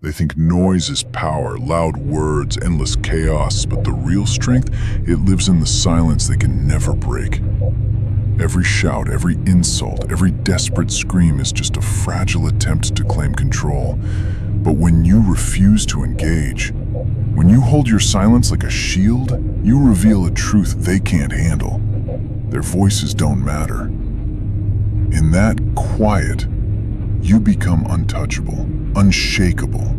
They think noise is power, loud words, endless chaos, but the real strength, it lives in the silence they can never break. Every shout, every insult, every desperate scream is just a fragile attempt to claim control. But when you refuse to engage, when you hold your silence like a shield, you reveal a truth they can't handle. Their voices don't matter. In that quiet, you become untouchable, unshakable.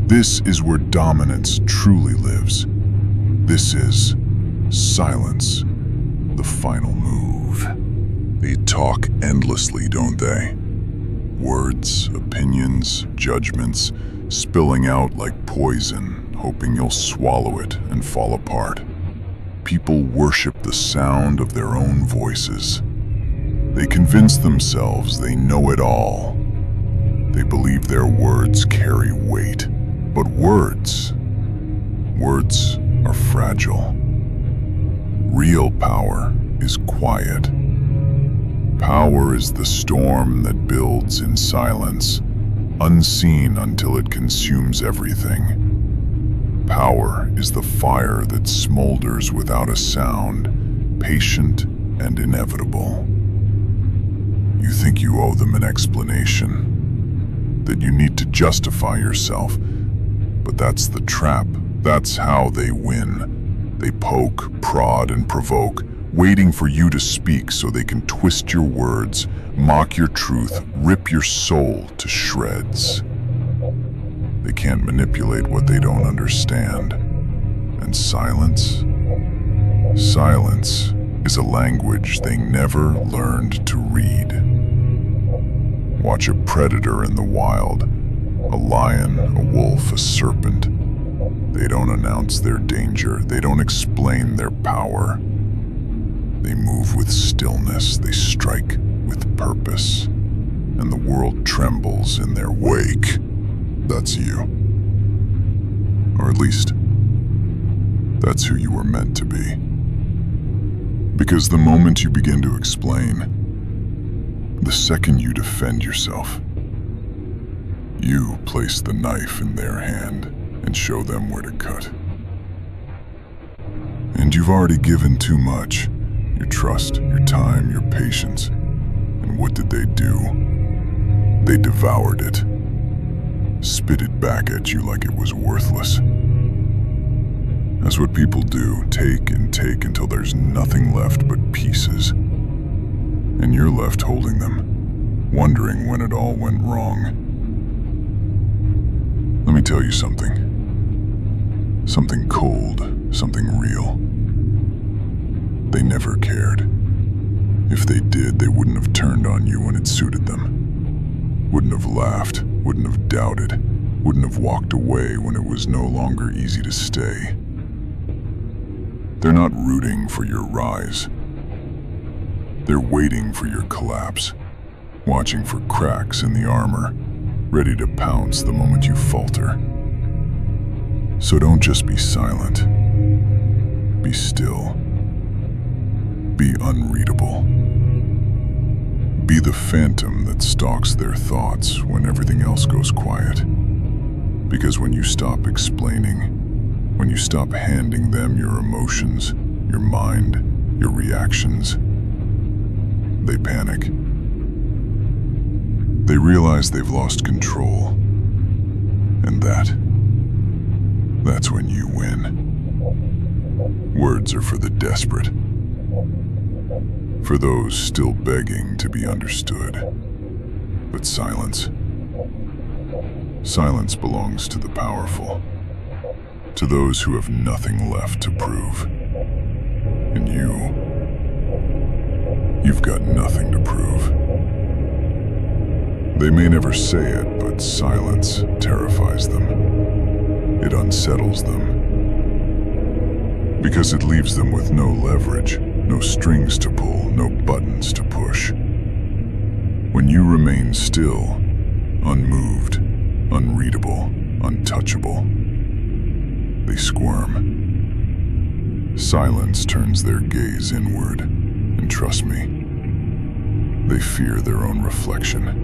This is where dominance truly lives. This is silence, the final move. They talk endlessly, don't they? Words, opinions, judgments, spilling out like poison, hoping you'll swallow it and fall apart. People worship the sound of their own voices. They convince themselves they know it all. They believe their words carry weight. But words are fragile. Real power is quiet. Power is the storm that builds in silence, unseen until it consumes everything. Power is the fire that smolders without a sound, patient and inevitable. You think you owe them an explanation, that you need to justify yourself, but that's the trap. That's how they win. They poke, prod, and provoke, waiting for you to speak so they can twist your words, mock your truth, rip your soul to shreds. They can't manipulate what they don't understand. And silence? Silence is a language they never learned to read. Watch a predator in the wild, a lion, a wolf, a serpent. They don't announce their danger. They don't explain their power. They move with stillness. They strike with purpose. And the world trembles in their wake. That's you. Or at least, that's who you were meant to be. Because the moment you begin to explain, the second you defend yourself, you place the knife in their hand and show them where to cut. And you've already given too much. Your trust, your time, your patience. And what did they do? They devoured it. Spit it back at you like it was worthless. That's what people do, take and take until there's nothing left but pieces. And you're left holding them, wondering when it all went wrong. Let me tell you something. Something cold, something real. They never cared. If they did, they wouldn't have turned on you when it suited them. Wouldn't have laughed, wouldn't have doubted, wouldn't have walked away when it was no longer easy to stay. They're not rooting for your rise. They're waiting for your collapse, watching for cracks in the armor, ready to pounce the moment you falter. So don't just be silent. Be still. Be unreadable. Be the phantom that stalks their thoughts when everything else goes quiet. Because when you stop explaining, when you stop handing them your emotions, your mind, your reactions, they panic. They realize they've lost control. And that's when you win. Words are for the desperate. For those still begging to be understood. But silence belongs to the powerful. To those who have nothing left to prove. And you've got nothing to prove. They may never say it, but silence terrifies them. It unsettles them. Because it leaves them with no leverage, no strings to pull, no buttons to push. When you remain still, unmoved, unreadable, untouchable, they squirm. Silence turns their gaze inward, and trust me, they fear their own reflection.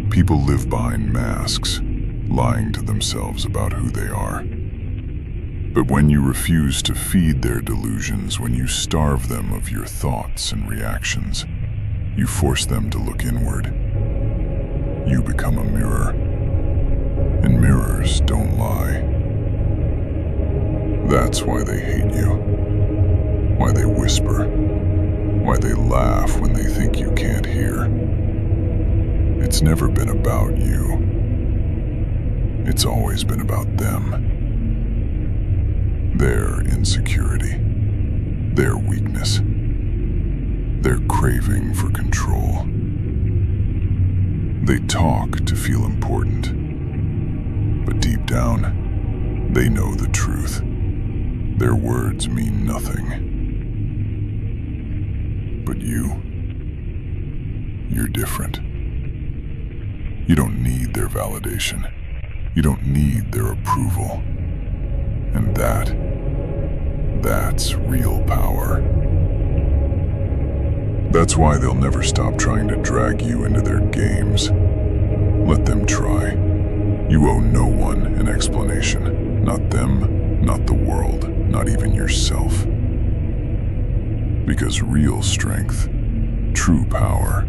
People live behind masks, lying to themselves about who they are. But when you refuse to feed their delusions, when you starve them of your thoughts and reactions, you force them to look inward. You become a mirror, and mirrors don't lie. That's why they hate you, why they whisper, why they laugh when they think you can't hear. It's never been about you. It's always been about them. Their insecurity, their weakness, their craving for control. They talk to feel important, but deep down, they know the truth. Their words mean nothing. But you're different. You don't need their validation. You don't need their approval. And that's real power. That's why they'll never stop trying to drag you into their games. Let them try. You owe no one an explanation. Not them, not the world, not even yourself. Because real strength, true power,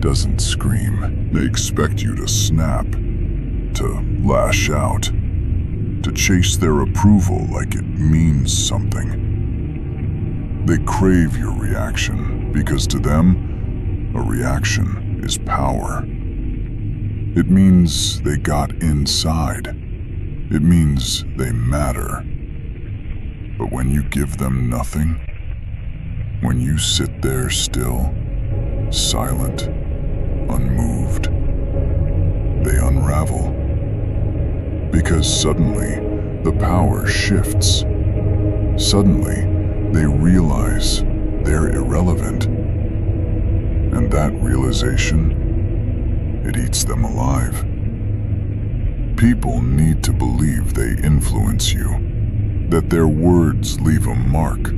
doesn't scream. They expect you to snap, to lash out, to chase their approval like it means something. They crave your reaction because to them, a reaction is power. It means they got inside. It means they matter. But when you give them nothing, when you sit there still, silent, unmoved, they unravel. Because suddenly, the power shifts. Suddenly, they realize they're irrelevant. And that realization, it eats them alive. People need to believe they influence you, that their words leave a mark,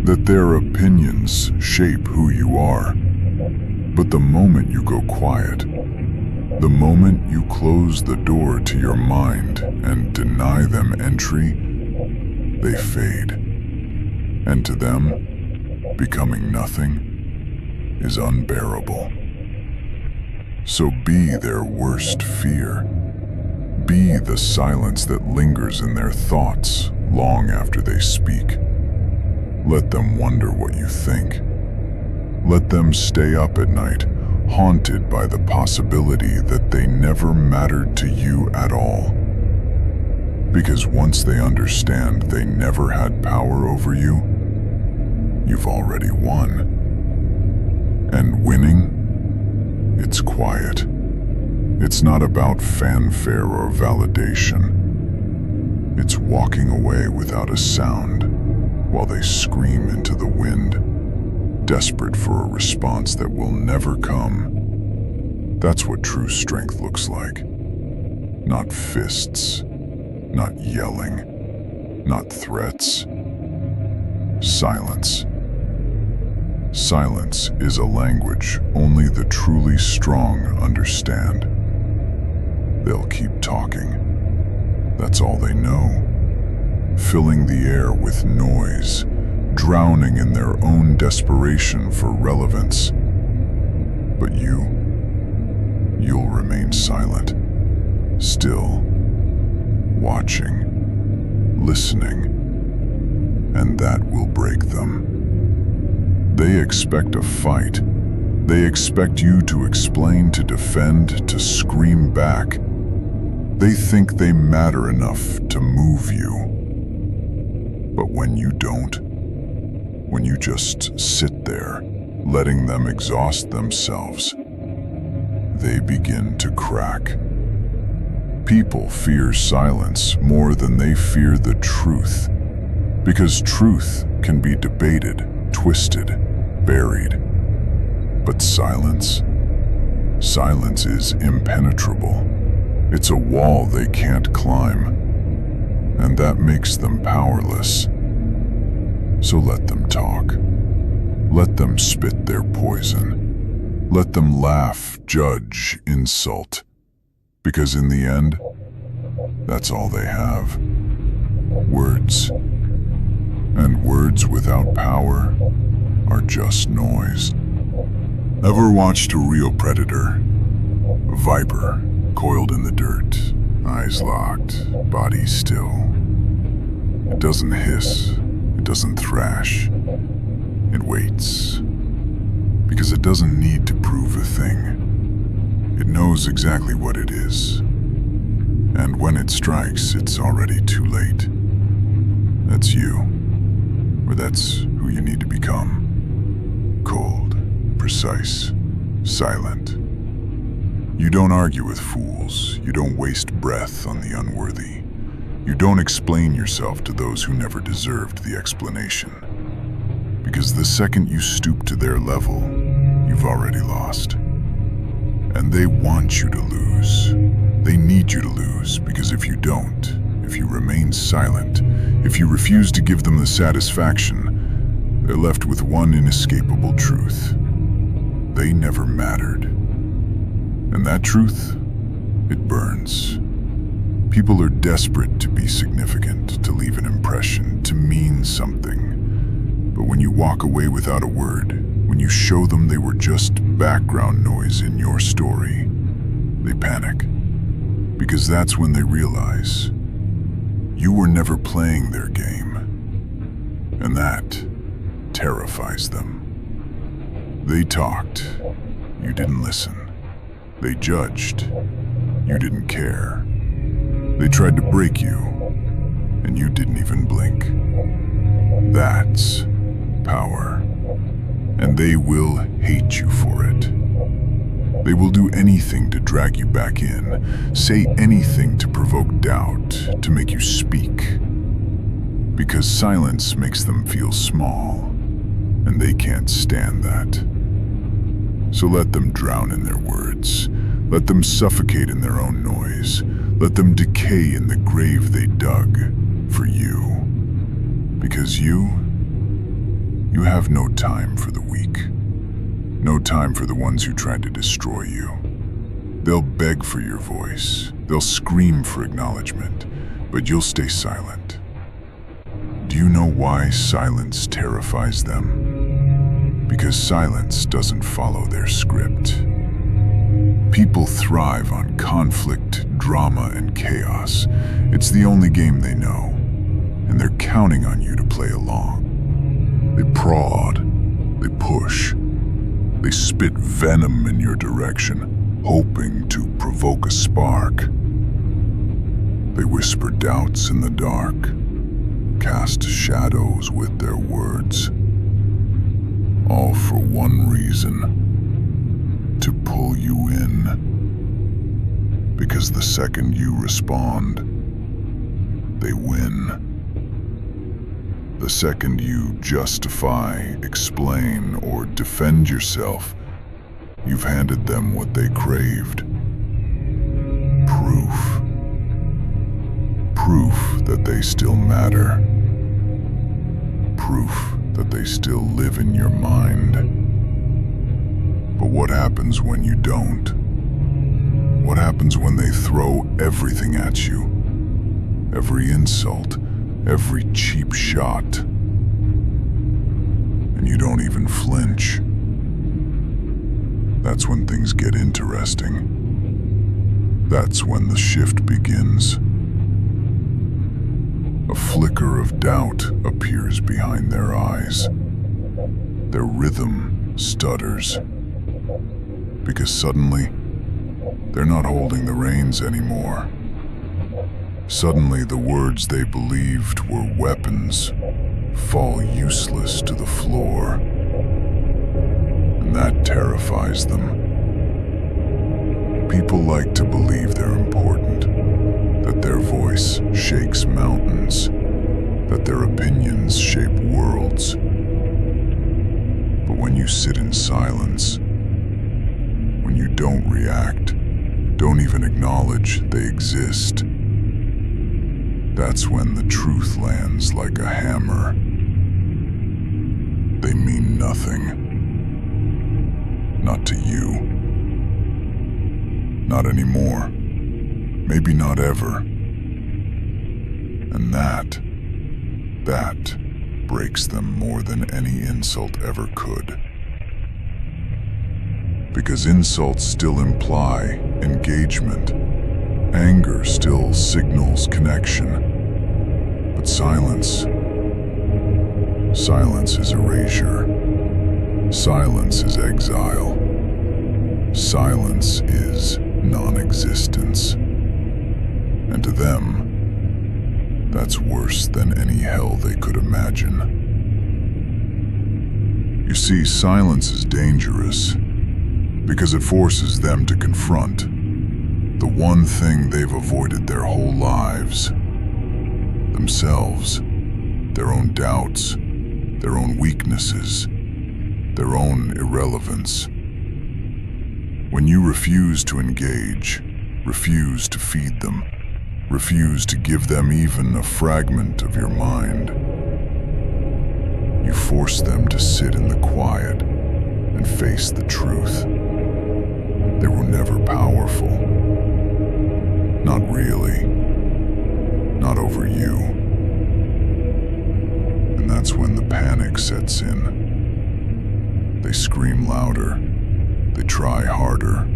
that their opinions shape who you are. But the moment you go quiet, the moment you close the door to your mind and deny them entry, they fade. And to them, becoming nothing is unbearable. So be their worst fear. Be the silence that lingers in their thoughts long after they speak. Let them wonder what you think. Let them stay up at night, haunted by the possibility that they never mattered to you at all. Because once they understand they never had power over you, you've already won. And winning, it's quiet. It's not about fanfare or validation. It's walking away without a sound while they scream into the wind, desperate for a response that will never come. That's what true strength looks like. Not fists, not yelling, not threats. Silence. Silence is a language only the truly strong understand. They'll keep talking. That's all they know. Filling the air with noise, drowning in their own desperation for relevance. But you'll remain silent, still, watching, listening, and that will break them. They expect a fight. They expect you to explain, to defend, to scream back. They think they matter enough to move you. But when you don't, when you just sit there, letting them exhaust themselves, they begin to crack. People fear silence more than they fear the truth, because truth can be debated, twisted, buried. But silence is impenetrable. It's a wall they can't climb, and that makes them powerless. So let them talk. Let them spit their poison. Let them laugh, judge, insult, because in the end, that's all they have. Words. And words without power are just noise. Ever watched a real predator? A viper, coiled in the dirt, eyes locked, body still. It doesn't hiss, it doesn't thrash. It waits. Because it doesn't need to prove a thing. It knows exactly what it is. And when it strikes, it's already too late. That's you. Or that's who you need to become. Cold, precise, silent. You don't argue with fools. You don't waste breath on the unworthy. You don't explain yourself to those who never deserved the explanation. Because the second you stoop to their level, you've already lost. And they want you to lose. They need you to lose, because if you don't, if you remain silent, if you refuse to give them the satisfaction, they're left with one inescapable truth. They never mattered. And that truth, it burns. People are desperate to be significant, to leave an impression, to mean something. But when you walk away without a word, when you show them they were just background noise in your story, they panic. Because that's when they realize you were never playing their game. And that terrifies them. They talked, you didn't listen. They judged, you didn't care. They tried to break you, and you didn't even blink. That's power. And they will hate you for it. They will do anything to drag you back in, say anything to provoke doubt, to make you speak. Because silence makes them feel small, and they can't stand that. So let them drown in their words. Let them suffocate in their own noise. Let them decay in the grave they dug for you. Because you have no time for the weak. No time for the ones who tried to destroy you. They'll beg for your voice. They'll scream for acknowledgement, but you'll stay silent. Do you know why silence terrifies them? Because silence doesn't follow their script. People thrive on conflict, drama, and chaos. It's the only game they know, and they're counting on you to play along. They prod, they push, they spit venom in your direction, hoping to provoke a spark. They whisper doubts in the dark, cast shadows with their words, all for one reason: to pull you in. Because the second you respond, they win. The second you justify, explain, or defend yourself, you've handed them what they craved. Proof. Proof that they still matter. Proof that they still live in your mind. But what happens when you don't? What happens when they throw everything at you? Every insult, every cheap shot, and you don't even flinch? That's when things get interesting. That's when the shift begins. A flicker of doubt appears behind their eyes. Their rhythm stutters. Because suddenly, they're not holding the reins anymore. Suddenly, the words they believed were weapons fall useless to the floor. And that terrifies them. People like to believe they're important, that their voice shakes mountains, that their opinions shape worlds. But when you sit in silence, when you don't react, don't even acknowledge they exist, that's when the truth lands like a hammer. They mean nothing. not to you. Not anymore. Maybe not ever. And that breaks them more than any insult ever could. Because insults still imply engagement. Anger still signals connection. But silence is erasure. Silence is exile. Silence is non-existence. And to them, that's worse than any hell they could imagine. You see, silence is dangerous because it forces them to confront the one thing they've avoided their whole lives: themselves, their own doubts, their own weaknesses, their own irrelevance. When you refuse to engage, refuse to feed them, refuse to give them even a fragment of your mind, you force them to sit in the quiet and face the truth. They were never powerful. Not really. Not over you. And that's when the panic sets in. They scream louder. They try harder.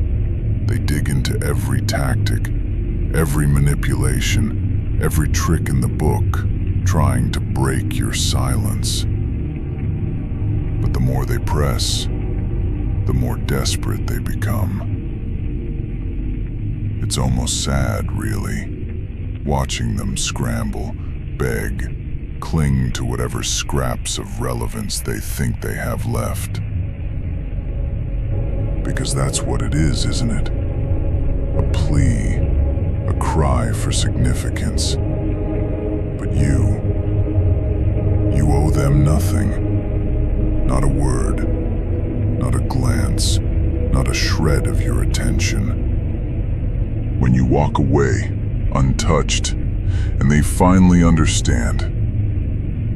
They dig into every tactic, every manipulation, every trick in the book, trying to break your silence. But the more they press, the more desperate they become. It's almost sad, really, watching them scramble, beg, cling to whatever scraps of relevance they think they have left. Because that's what it is, isn't it? A plea, a cry for significance. But you owe them nothing. Not a word, not a glance, not a shred of your attention. When you walk away, untouched, and they finally understand,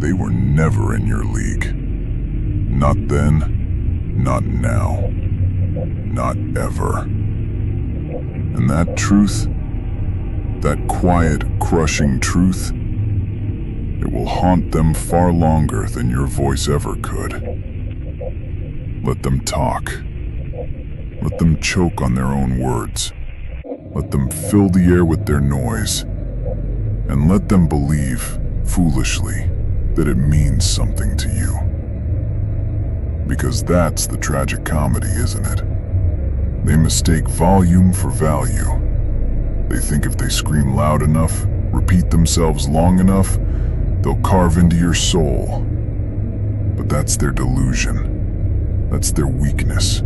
they were never in your league. Not then, not now, not ever. And that truth, that quiet, crushing truth, it will haunt them far longer than your voice ever could. Let them talk. Let them choke on their own words. Let them fill the air with their noise. And let them believe, foolishly, that it means something to you. Because that's the tragic comedy, isn't it? They mistake volume for value. They think if they scream loud enough, repeat themselves long enough, they'll carve into your soul. But that's their delusion. That's their weakness.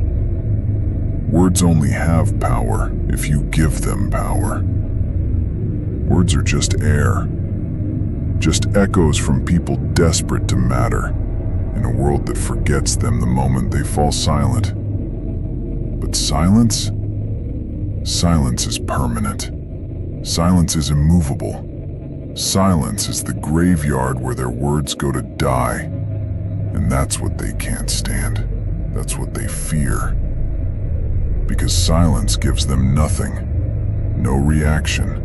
Words only have power if you give them power. Words are just air. Just echoes from people desperate to matter in a world that forgets them the moment they fall silent. But silence? Silence is permanent. Silence is immovable. Silence is the graveyard where their words go to die. And that's what they can't stand. That's what they fear. Because silence gives them nothing. No reaction.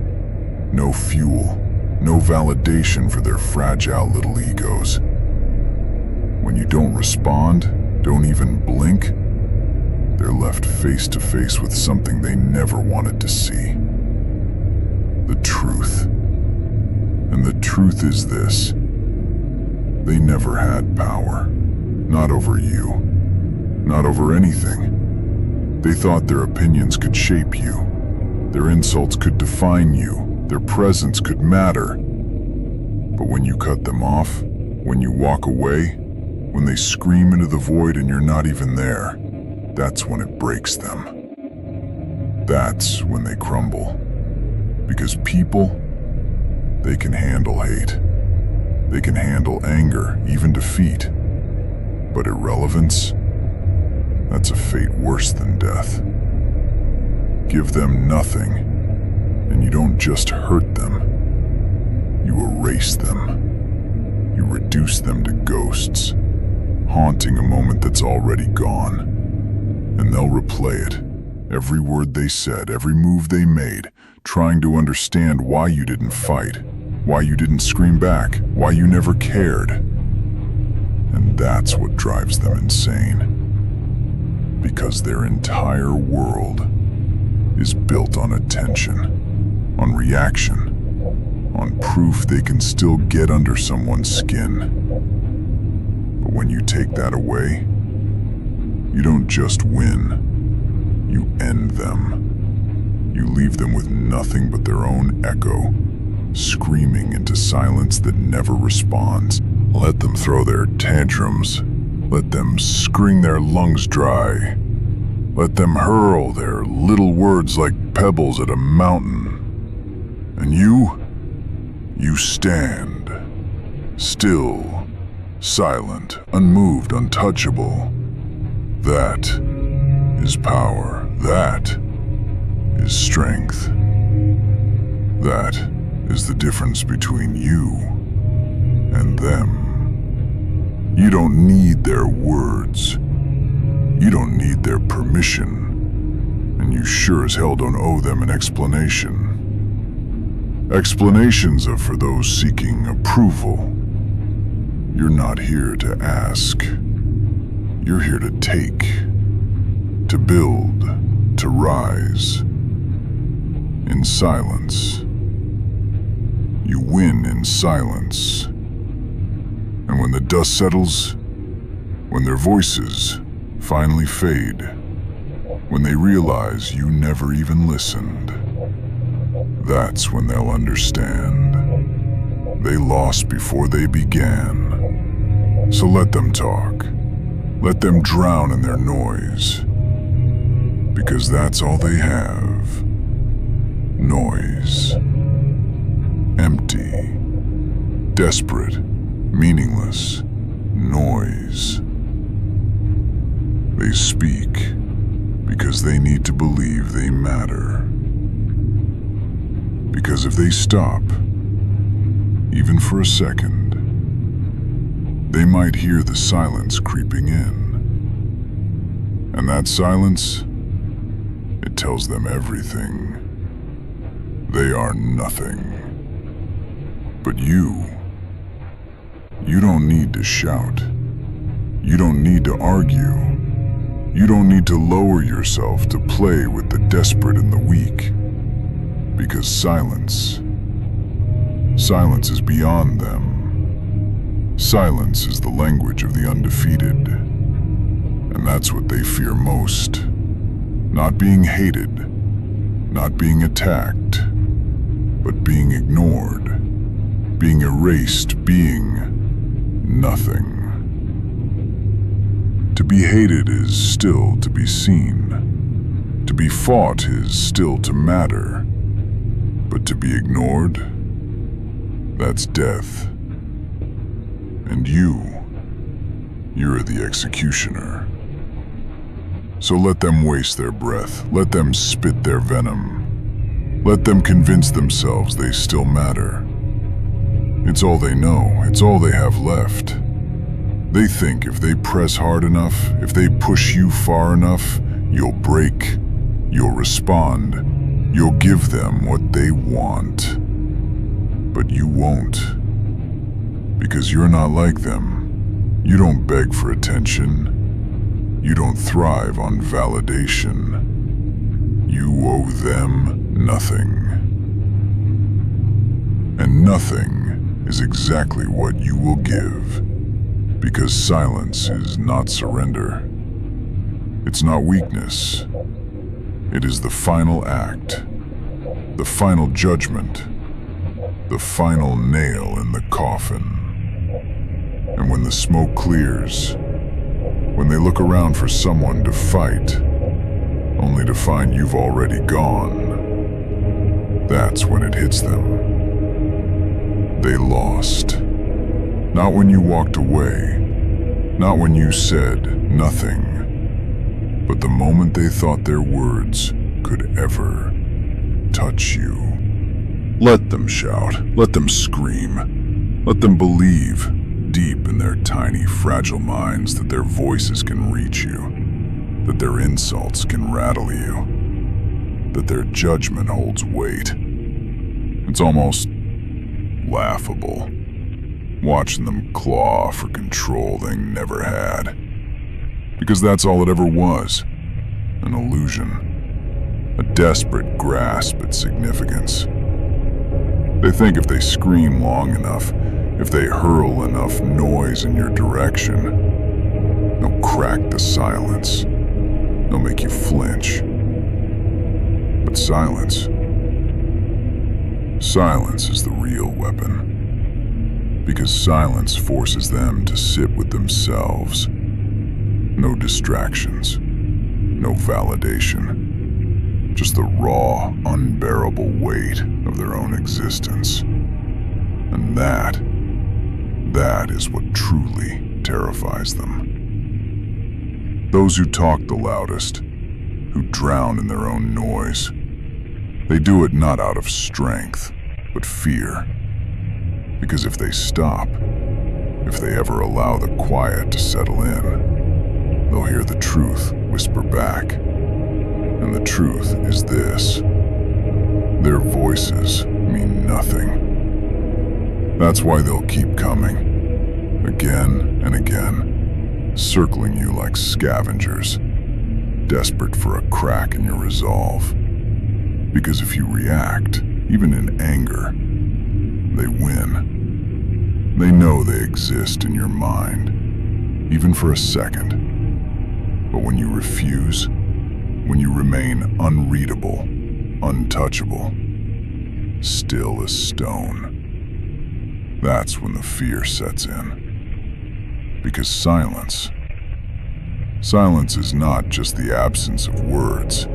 No fuel. No validation for their fragile little egos. When you don't respond, don't even blink, they're left face to face with something they never wanted to see. The truth. And the truth is this: they never had power. Not over you. Not over anything. They thought their opinions could shape you. Their insults could define you. Their presence could matter. But when you cut them off, when you walk away, when they scream into the void and you're not even there, that's when it breaks them. That's when they crumble. Because people, they can handle hate. They can handle anger, even defeat. But irrelevance, that's a fate worse than death. Give them nothing, and you don't just hurt them. You erase them. You reduce them to ghosts, haunting a moment that's already gone. and they'll replay it. Every word they said, every move they made, trying to understand why you didn't fight, why you didn't scream back, why you never cared. And that's what drives them insane. Because their entire world is built on attention, on reaction, on proof they can still get under someone's skin. But when you take that away, you don't just win, you end them. You leave them with nothing but their own echo, screaming into silence that never responds. Let them throw their tantrums. Let them scream their lungs dry. Let them hurl their little words like pebbles at a mountain. And you stand, still, silent, unmoved, untouchable. That is power. That is strength. That is the difference between you and them. You don't need their words. You don't need their permission. And you sure as hell don't owe them an explanation. Explanations are for those seeking approval. You're not here to ask. You're here to take, to build, to rise. In silence. You win in silence. And when the dust settles, when their voices finally fade, when they realize you never even listened, that's when they'll understand. They lost before they began. So let them talk. Let them drown in their noise. Because that's all they have. Noise. Empty. Desperate. Meaningless. Noise. They speak because they need to believe they matter. Because if they stop, even for a second, they might hear the silence creeping in. And that silence, it tells them everything. They are nothing. But you don't need to shout. You don't need to argue. You don't need to lower yourself to play with the desperate and the weak. Because silence is beyond them. Silence is the language of the undefeated. And that's what they fear most. Not being hated, not being attacked, but being ignored, being erased, being nothing. To be hated is still to be seen. To be fought is still to matter. But to be ignored, that's death. And you're the executioner. So let them waste their breath. Let them spit their venom. Let them convince themselves they still matter. It's all they know. It's all they have left. They think if they press hard enough, if they push you far enough, you'll break, you'll respond, you'll give them what they want. But you won't. Because you're not like them. You don't beg for attention. You don't thrive on validation. You owe them nothing. And nothing is exactly what you will give. Because silence is not surrender. It's not weakness. It is the final act, the final judgment, the final nail in the coffin. And when the smoke clears, when they look around for someone to fight, only to find you've already gone, that's when it hits them. They lost. Not when you walked away, not when you said nothing, but the moment they thought their words could ever touch you. Let them shout, let them scream, let them believe deep in their tiny, fragile minds that their voices can reach you. that their insults can rattle you, that their judgment holds weight. It's almost laughable, watching them claw for control they never had. Because that's all it ever was, an illusion, a desperate grasp at significance. They think if they scream long enough, if they hurl enough noise in your direction, they'll crack the silence. They'll make you flinch. But silence is the real weapon. Because silence forces them to sit with themselves. No distractions, no validation. Just the raw, unbearable weight of their own existence. And that is what truly terrifies them. Those who talk the loudest, who drown in their own noise, they do it not out of strength, but fear. Because if they stop, if they ever allow the quiet to settle in, they'll hear the truth whisper back. And the truth is this: their voices mean nothing. That's why they'll keep coming, again and again, circling you like scavengers, desperate for a crack in your resolve. Because if you react, even in anger, they win. They know they exist in your mind, even for a second. But when you refuse, when you remain unreadable, untouchable, still as stone, that's when the fear sets in. Because silence is not just the absence of words,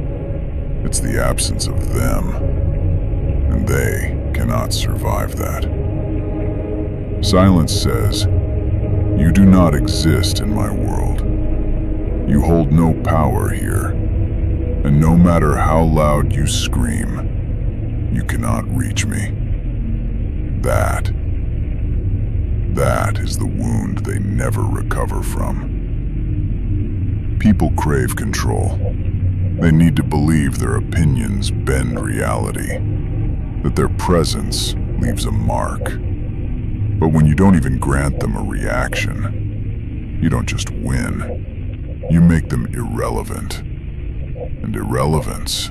it's the absence of them. And they cannot survive that. Silence says, "You do not exist in my world. You hold no power here. And no matter how loud you scream, you cannot reach me." That is the wound they never recover from. People crave control. They need to believe their opinions bend reality, that their presence leaves a mark. But when you don't even grant them a reaction, you don't just win, you make them irrelevant. And irrelevance,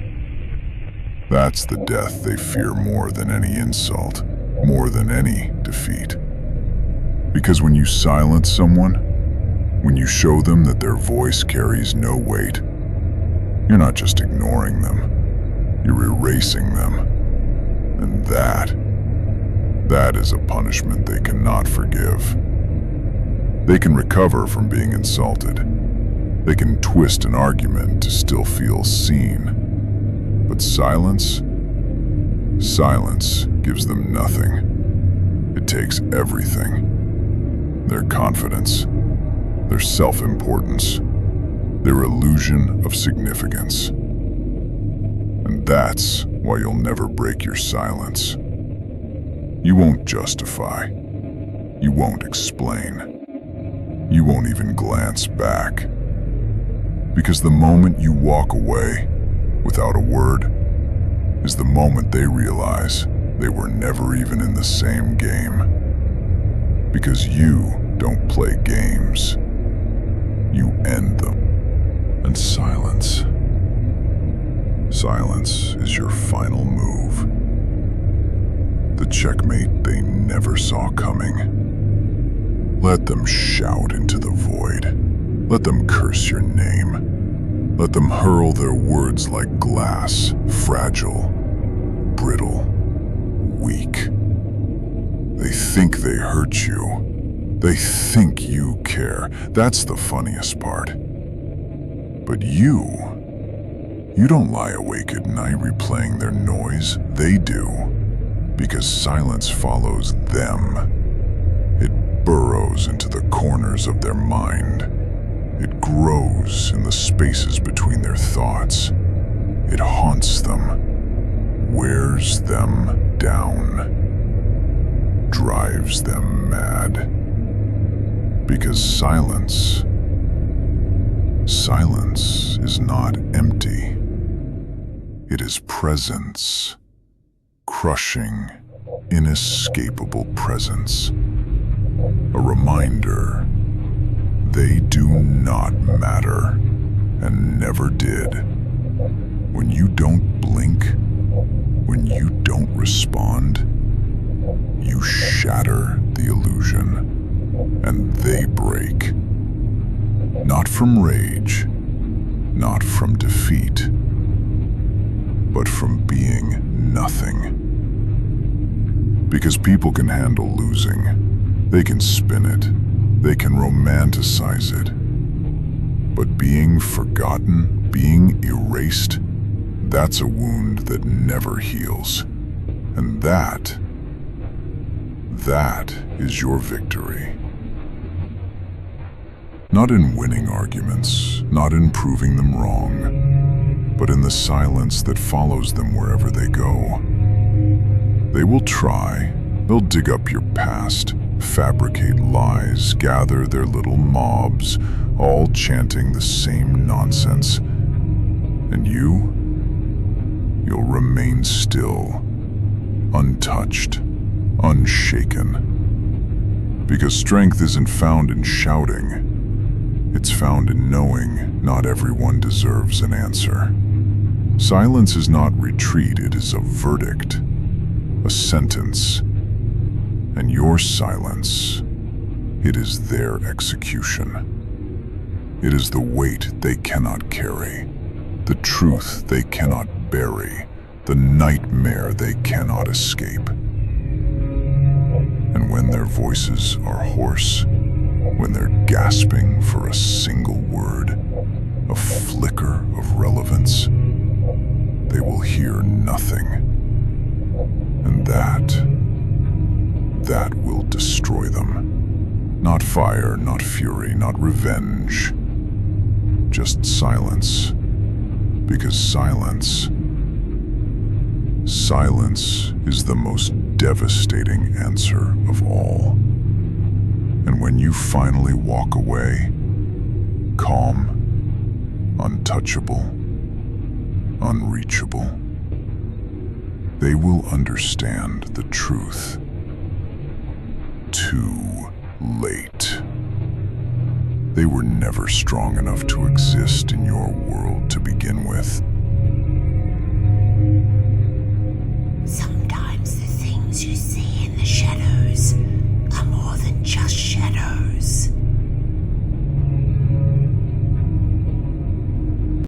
that's the death they fear more than any insult, more than any defeat. Because when you silence someone, when you show them that their voice carries no weight, you're not just ignoring them, you're erasing them. And that is a punishment they cannot forgive. They can recover from being insulted. They can twist an argument to still feel seen. But silence gives them nothing. It takes everything. Their confidence, their self-importance, their illusion of significance. And that's why you'll never break your silence. You won't justify. You won't explain. You won't even glance back. Because the moment you walk away without a word is the moment they realize they were never even in the same game. Because you don't play games. You end them. And silence is your final move. The checkmate they never saw coming. Let them shout into the void. Let them curse your name. Let them hurl their words like glass, fragile, brittle, weak. They think they hurt you. They think you care. That's the funniest part. But you don't lie awake at night replaying their noise. They do. Because silence follows them. It burrows into the corners of their mind. It grows in the spaces between their thoughts. It haunts them, wears them down, drives them mad. Because silence Silence is not empty. It is presence, crushing, inescapable presence. A reminder they do not matter and never did. When you don't blink, when you don't respond, you shatter the illusion, and they break. Not from rage, not from defeat, but from being nothing. Because people can handle losing, they can spin it, they can romanticize it. But being forgotten, being erased, that's a wound that never heals. And that is your victory. Not in winning arguments, not in proving them wrong, but in the silence that follows them wherever they go. They will try, they'll dig up your past, fabricate lies, gather their little mobs, all chanting the same nonsense. And you'll remain still, untouched, unshaken. Because strength isn't found in shouting, it's found in knowing not everyone deserves an answer. Silence is not retreat, it is a verdict, a sentence. And your silence, it is their execution. It is the weight they cannot carry, the truth they cannot bury, the nightmare they cannot escape. And when their voices are hoarse, when they're gasping for a single word, a flicker of relevance, they will hear nothing. And that will destroy them. Not fire, not fury, not revenge, just silence. Because silence is the most devastating answer of all. And when you finally walk away, calm, untouchable, unreachable, they will understand the truth. Too late. They were never strong enough to exist in your world to begin with.